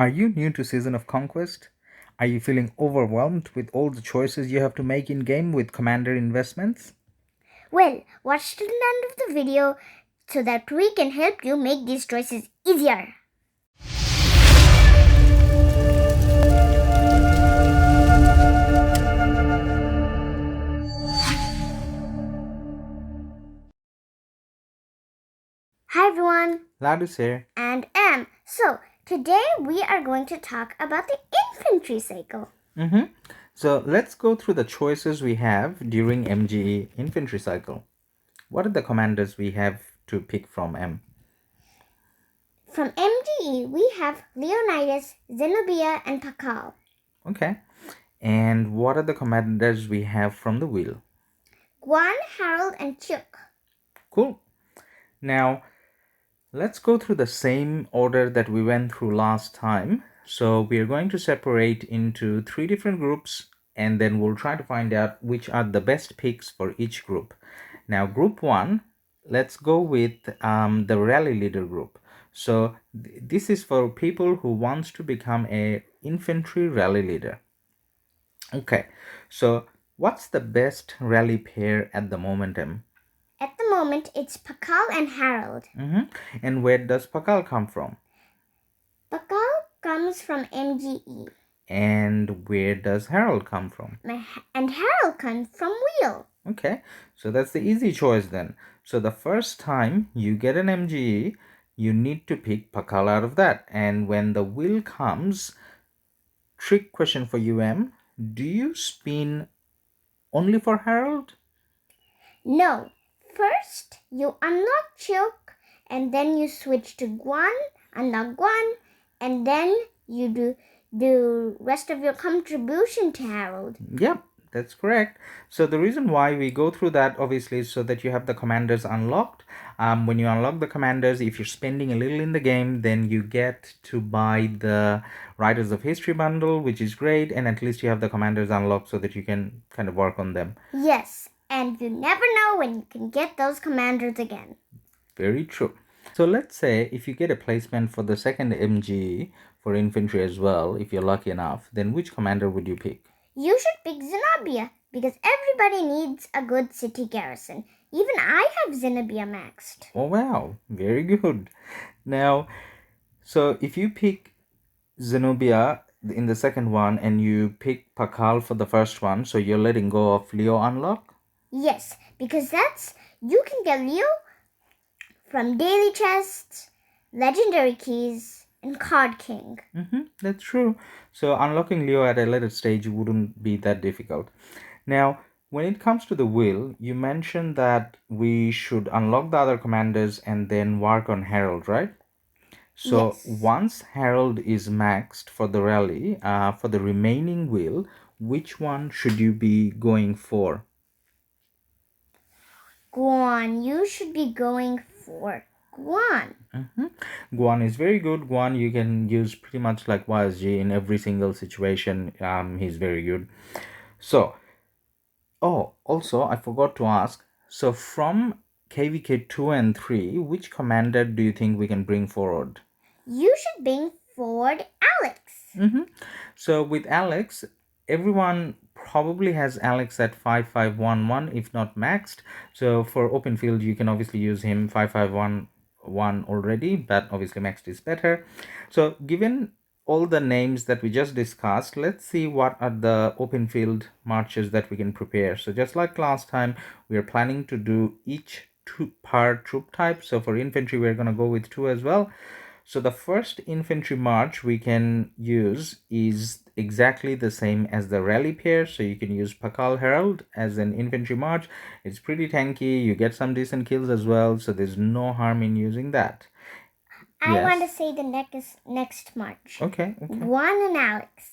Are you new to Season of Conquest? Are you feeling overwhelmed with all the choices you have to make in game with commander investments? Well, watch till the end of the video so that we can help you make these choices easier. Hi everyone, Ladus here. and Em. So, today we are going to talk about the infantry cycle. So let's go through the choices we have during MGE infantry cycle. What are the commanders we have to pick from M? From MGE, we have Leonidas, Zenobia, and Pakal. Okay. And what are the commanders we have from the wheel? Guan, Harold, and Chuk. Cool. Now, let's go through the same order that we went through last time. So we are going to separate into 3 different groups, and then we'll try to find out which are the best picks for each group. Now, group 1, let's go with the rally leader group. So this is for people who wants to become a infantry rally leader. Okay, so what's the best rally pair at the moment, Em? At the moment, it's Pakal and Harold. And where does Pakal come from? Pakal comes from MGE. And where does Harold come from? And Harold comes from Wheel. Okay, so that's the easy choice then. So the first time you get an MGE, you need to pick Pakal out of that. And when the wheel comes, trick question for you, M. Do you spin only for Harold? No. First, you unlock Chuk, and then you switch to Guan, unlock Guan, and then you do rest of your contribution to Harold. Yep, that's correct. So the reason why we go through that obviously is so that you have the commanders unlocked. When you unlock the commanders, if you're spending a little in the game, then you get to buy the Writers of History bundle, which is great, and at least you have the commanders unlocked so that you can kind of work on them. Yes, and you never know when you can get those commanders again. Very true. So let's say if you get a placement for the second MG for infantry as well, if you're lucky enough, then which commander would you pick? You should pick Zenobia because everybody needs a good city garrison. Even I have Zenobia maxed. Oh wow, very good. Now, so if you pick Zenobia in the second one and you pick Pakal for the first one, so you're letting go of Leo unlock? Yes, because you can get Leo from daily chests, legendary keys, and card king. That's true. So unlocking Leo at a later stage wouldn't be that difficult. Now, when it comes to the wheel, you mentioned that we should unlock the other commanders and then work on Herald, right? So Yes. once Herald is maxed for the rally, for the remaining wheel, which one should you be going for? Guan, you should be going for Guan. Guan is very good. Guan you can use pretty much like YSG in every single situation. He's very good. So, oh, also I forgot to ask. So from KVK 2 and 3, which commander do you think we can bring forward? You should bring forward Alex. So with Alex, everyone probably has Alex at 5511 if not maxed. So for open field, you can obviously use him 5511 already, but obviously maxed is better. So given all the names that we just discussed, let's see what are the open field marches that we can prepare. So just like last time, we are planning to do each two per troop type. So for infantry, we're going to go with 2 as well. So the first infantry march we can use is exactly the same as the rally pair. So you can use Pakal Herald as an infantry march. It's pretty tanky. You get some decent kills as well. So there's no harm in using that. I want to say the next march. Okay. Guan and Alex.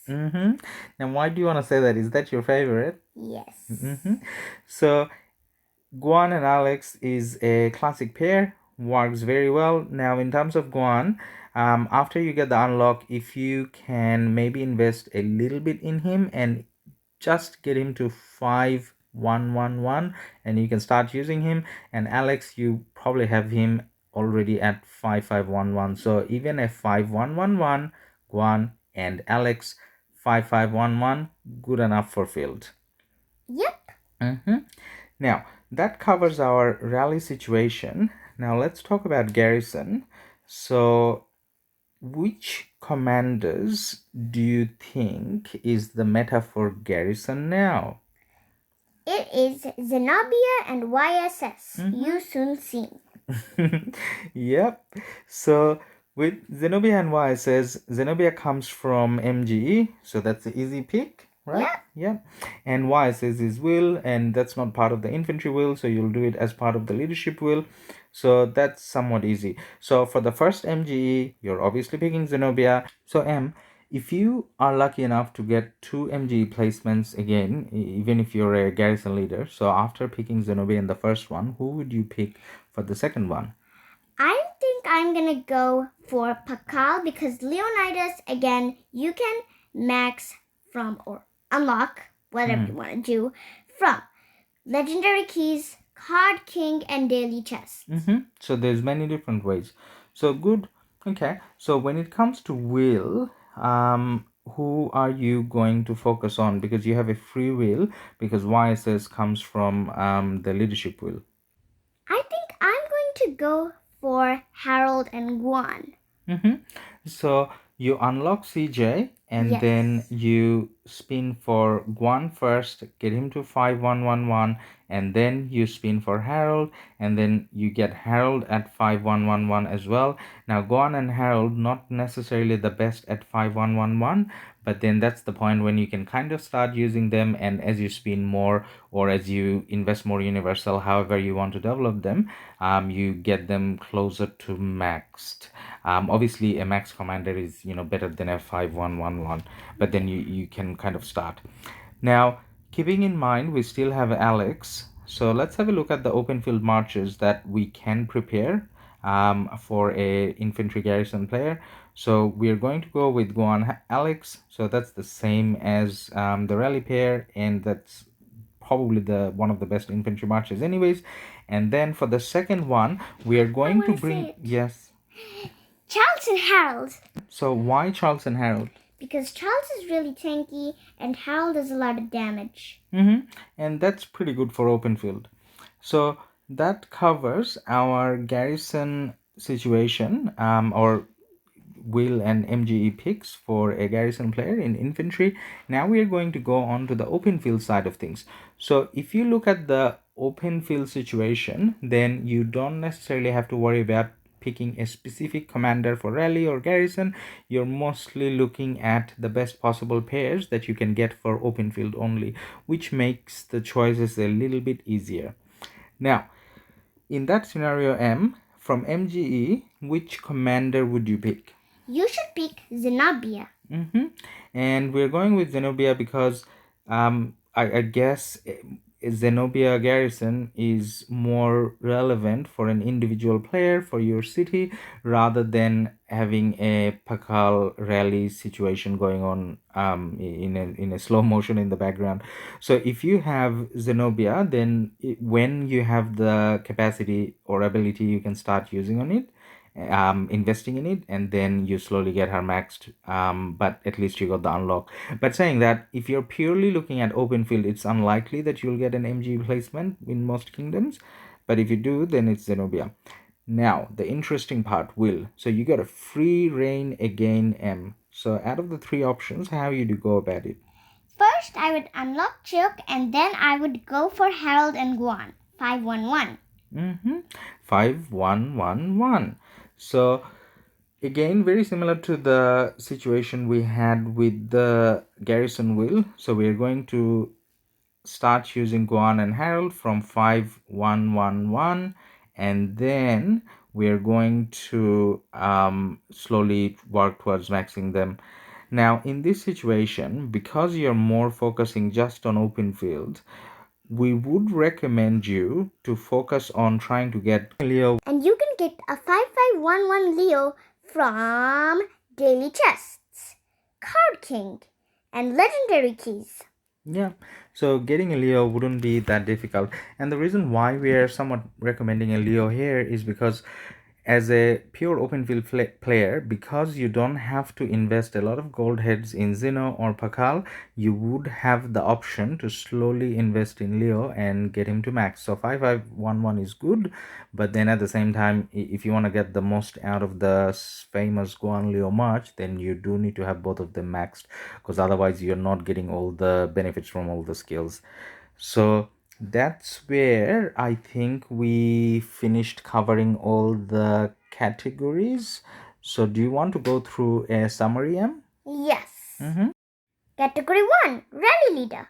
Now, why do you want to say that? Is that your favorite? Yes. So Guan and Alex is a classic pair, works very well. Now in terms of Guan, after you get the unlock, if you can maybe invest a little bit in him and just get him to 5111 and you can start using him. And Alex, you probably have him already at 5511, so even a 5111 Guan, and Alex 5511, good enough for field. Yep. Now, that covers our rally situation. Now, let's talk about Garrison. So, which commanders do you think is the meta for Garrison now? It is Zenobia and YSS. You soon see. Yep. So with Zenobia and Y says Zenobia comes from MGE, so that's the easy pick, right? Yeah. And Y says is will, and that's not part of the infantry will, so you'll do it as part of the leadership will. So that's somewhat easy. So for the first MGE, you're obviously picking Zenobia. So M, if you are lucky enough to get two MGE placements again, even if you're a garrison leader, so after picking Zenobia in the first one, who would you pick for the second one? I think I'm gonna go for Pakal because Leonidas, again, you can max from or unlock, whatever you want to do, from legendary keys, card king, and daily chests. So there's many different ways. So good. Okay. So when it comes to will, who are you going to focus on? Because you have a free will, because YSS comes from the leadership will. I think I'm going to go for Harold and Guan. So you unlock CJ and Yes. then you spin for Guan first, get him to 5111, and then you spin for Harold, and then you get Harold at 5111 as well. Now Guan and Harold not necessarily the best at 5111, but then that's the point when you can kind of start using them, and as you spin more or as you invest more universal, however you want to develop them, you get them closer to maxed. Obviously a max commander is better than a 5111, but then you can kind of start. Now keeping in mind we still have Alex, so let's have a look at the open field marches that we can prepare for a infantry garrison player. So we're going to go with Guan Alex, so that's the same as the rally pair, and that's probably the one of the best infantry marches anyways. And then for the second one we are going to bring, yes, Charles and Harold. so why Charles and Harold? Because Charles is really tanky and Harold does a lot of damage. And that's pretty good for open field. So that covers our garrison situation, or will and MGE picks for a garrison player in infantry. Now we are going to go on to the open field side of things. So if you look at the open field situation, then you don't necessarily have to worry about picking a specific commander for rally or garrison. You're mostly looking at the best possible pairs that you can get for open field only, which makes the choices a little bit easier. Now in that scenario M, from MGE, which commander would you pick? You should pick Zenobia. And we're going with Zenobia because I guess Zenobia Garrison is more relevant for an individual player for your city rather than having a Pakal rally situation going on in a slow motion in the background. So if you have Zenobia, then when you have the capacity or ability, you can start using on it, investing in it, and then you slowly get her maxed, but at least you got the unlock. But saying that, if you're purely looking at open field, it's unlikely that you'll get an MG placement in most kingdoms, but if you do, then it's Zenobia. Now the interesting part, will, so you got a free reign again M. So out of the three options, how you do go about it? First, I would unlock Chook and then I would go for Harold and Guan. 511. 5111. So again, very similar to the situation we had with the garrison will. So we're going to start using Guan and Harold from 5111, and then we're going to slowly work towards maxing them. Now in this situation, because you're more focusing just on open field, we would recommend you to focus on trying to get Leo. And you can get a 5511 Leo from daily chests, card king, and legendary keys. Yeah, so getting a Leo wouldn't be that difficult. And the reason why we are somewhat recommending a Leo here is because as a pure open field player, because you don't have to invest a lot of gold heads in Zeno or Pakal, you would have the option to slowly invest in Leo and get him to max. So 5511 is good, but then at the same time, if you want to get the most out of the famous Guan Leo March, then you do need to have both of them maxed, because otherwise you're not getting all the benefits from all the skills. So that's where I think we finished covering all the categories. So do you want to go through a summary, Em? Yes. Mm-hmm. Category 1, Rally Leader.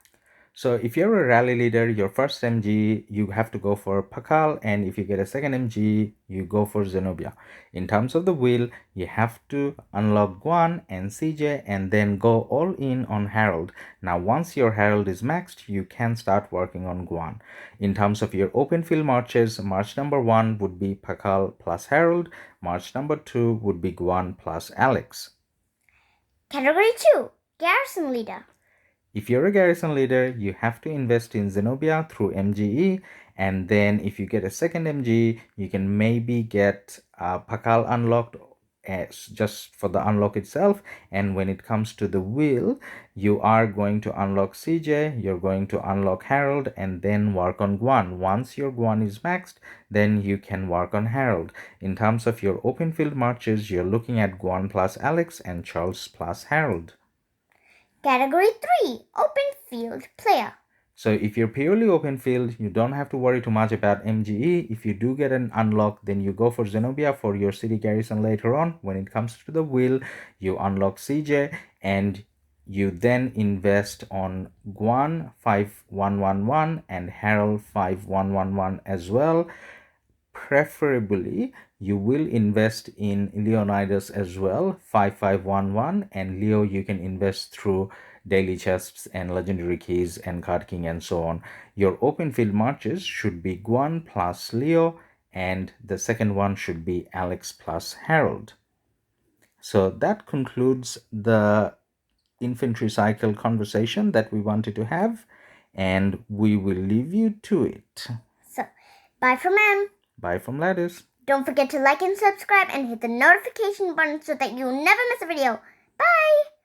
So if you're a rally leader, your first MG, you have to go for Pakal, and if you get a second MG, you go for Zenobia. In terms of the wheel, you have to unlock Guan and CJ and then go all in on Harold. Now once your Harold is maxed, you can start working on Guan. In terms of your open field marches, march number 1 would be Pakal plus Harold, march number 2 would be Guan plus Alex. Category 2, Garrison Leader. If you're a garrison leader, you have to invest in Zenobia through MGE, and then if you get a second MGE, you can maybe get Pakal unlocked as just for the unlock itself. And when it comes to the wheel, you are going to unlock CJ, you're going to unlock Harold, and then work on Guan. Once your Guan is maxed, then you can work on Harold. In terms of your open field marches, you're looking at Guan plus Alex and Charles plus Harold. Category 3, Open Field Player. So if you're purely open field, you don't have to worry too much about MGE. If you do get an unlock, then you go for Zenobia for your city garrison later on. When it comes to the wheel, you unlock CJ and you then invest on Guan 5111 and Harold 5111 as well. Preferably, you will invest in Leonidas as well, 5511, and Leo you can invest through daily chests and legendary keys and card king and so on. Your open field marches should be Guan plus Leo, and the second one should be Alex plus Harold. So that concludes the infantry cycle conversation that we wanted to have, and we will leave you to it. So, bye from M. Bye from Lattice. Don't forget to like and subscribe and hit the notification button so that you'll never miss a video. Bye!